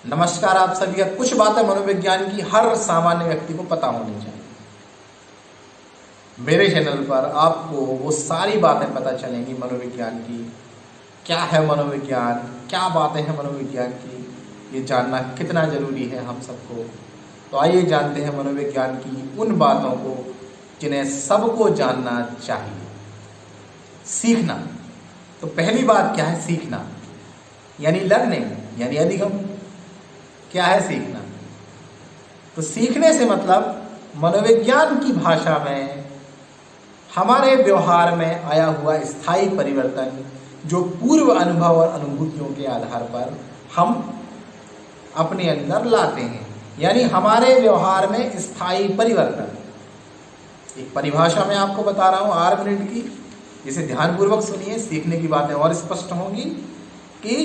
नमस्कार। आप सभी का कुछ बातें मनोविज्ञान की हर सामान्य व्यक्ति को पता होनी चाहिए। मेरे चैनल पर आपको वो सारी बातें पता चलेंगी मनोविज्ञान की। क्या है मनोविज्ञान, क्या बातें हैं मनोविज्ञान की, ये जानना कितना जरूरी है हम सबको। तो आइए जानते हैं मनोविज्ञान की उन बातों को जिन्हें सबको जानना चाहिए। सीखना। तो पहली बात क्या है? सीखना यानी लर्निंग, यानी अधिगम। क्या है सीखना? तो सीखने से मतलब मनोविज्ञान की भाषा में हमारे व्यवहार में आया हुआ स्थायी परिवर्तन, जो पूर्व अनुभव और अनुभूतियों के आधार पर हम अपने अंदर लाते हैं, यानी हमारे व्यवहार में स्थायी परिवर्तन। एक परिभाषा मैं आपको बता रहा हूं 8 मिनट की, जिसे ध्यानपूर्वक सुनिए, सीखने की बातें और स्पष्ट होंगी। कि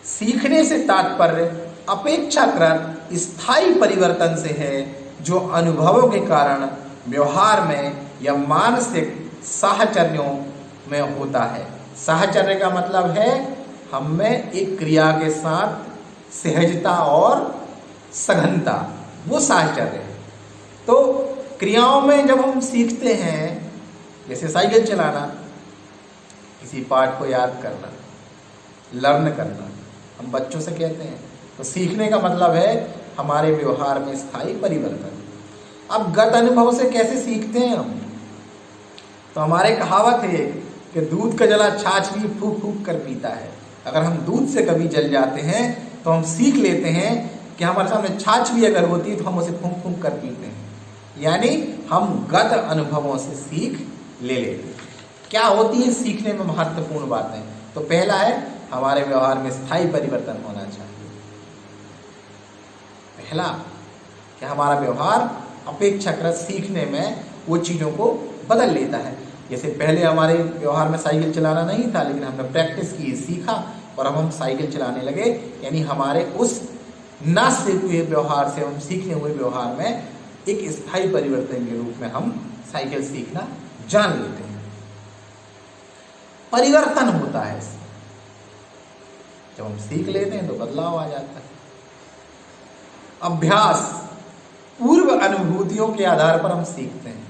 सीखने से तात्पर्य अपेक्षाकृत स्थायी परिवर्तन से है, जो अनुभवों के कारण व्यवहार में या मानसिक साहचर्यों में होता है। साहचर्य का मतलब है हम में एक क्रिया के साथ सहजता और सघनता, वो साहचर्य है। तो क्रियाओं में जब हम सीखते हैं, जैसे साइकिल चलाना, किसी पाठ को याद करना, लर्न करना, हम बच्चों से कहते हैं। तो सीखने का मतलब है हमारे व्यवहार में स्थायी परिवर्तन। अब गत अनुभव से कैसे सीखते हैं हम? तो हमारे कहावत है कि दूध का जला छाछ भी फूंक फूंक कर पीता है। अगर हम दूध से कभी जल जाते हैं तो हम सीख लेते हैं कि हमारे सामने छाछ भी अगर होती है तो हम उसे फूंक फूंक कर पीते हैं, यानी हम गत अनुभवों से सीख ले लेते हैं। क्या होती है सीखने में महत्वपूर्ण बातें? तो पहला है हमारे व्यवहार में स्थायी परिवर्तन होना चाहिए। पहला कि हमारा व्यवहार अपेक्षाकृत सीखने में वो चीज़ों को बदल लेता है। जैसे पहले हमारे व्यवहार में साइकिल चलाना नहीं था, लेकिन हमने प्रैक्टिस की, सीखा और अब हम साइकिल चलाने लगे, यानी हमारे उस ना सीखे हुए व्यवहार से हम सीखने हुए व्यवहार में एक स्थायी परिवर्तन के रूप में हम साइकिल सीखना जान लेते हैं। परिवर्तन होता है इसमें। जब हम सीख लेते हैं तो बदलाव आ जाता है। अभ्यास, पूर्व अनुभूतियों के आधार पर हम सीखते हैं।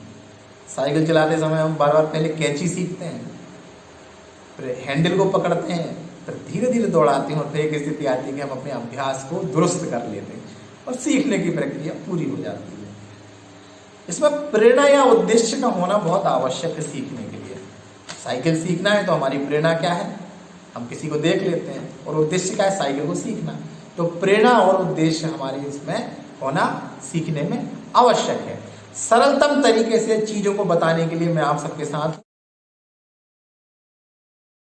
साइकिल चलाते समय हम बार बार पहले कैंची सीखते हैं, फिर हैंडल को पकड़ते हैं, फिर धीरे धीरे दौड़ाते हैं और फिर एक स्थिति आती है कि हम अपने अभ्यास को दुरुस्त कर लेते हैं और सीखने की प्रक्रिया पूरी हो जाती है। इसमें प्रेरणा या उद्देश्य का होना बहुत आवश्यक है सीखने के लिए। साइकिल सीखना है तो हमारी प्रेरणा क्या है? हम किसी को देख लेते हैं और उद्देश्य क्या है? साइकिल को सीखना। तो प्रेरणा और उद्देश्य हमारे इसमें होना सीखने में आवश्यक है। सरलतम तरीके से चीजों को बताने के लिए मैं आप सबके साथ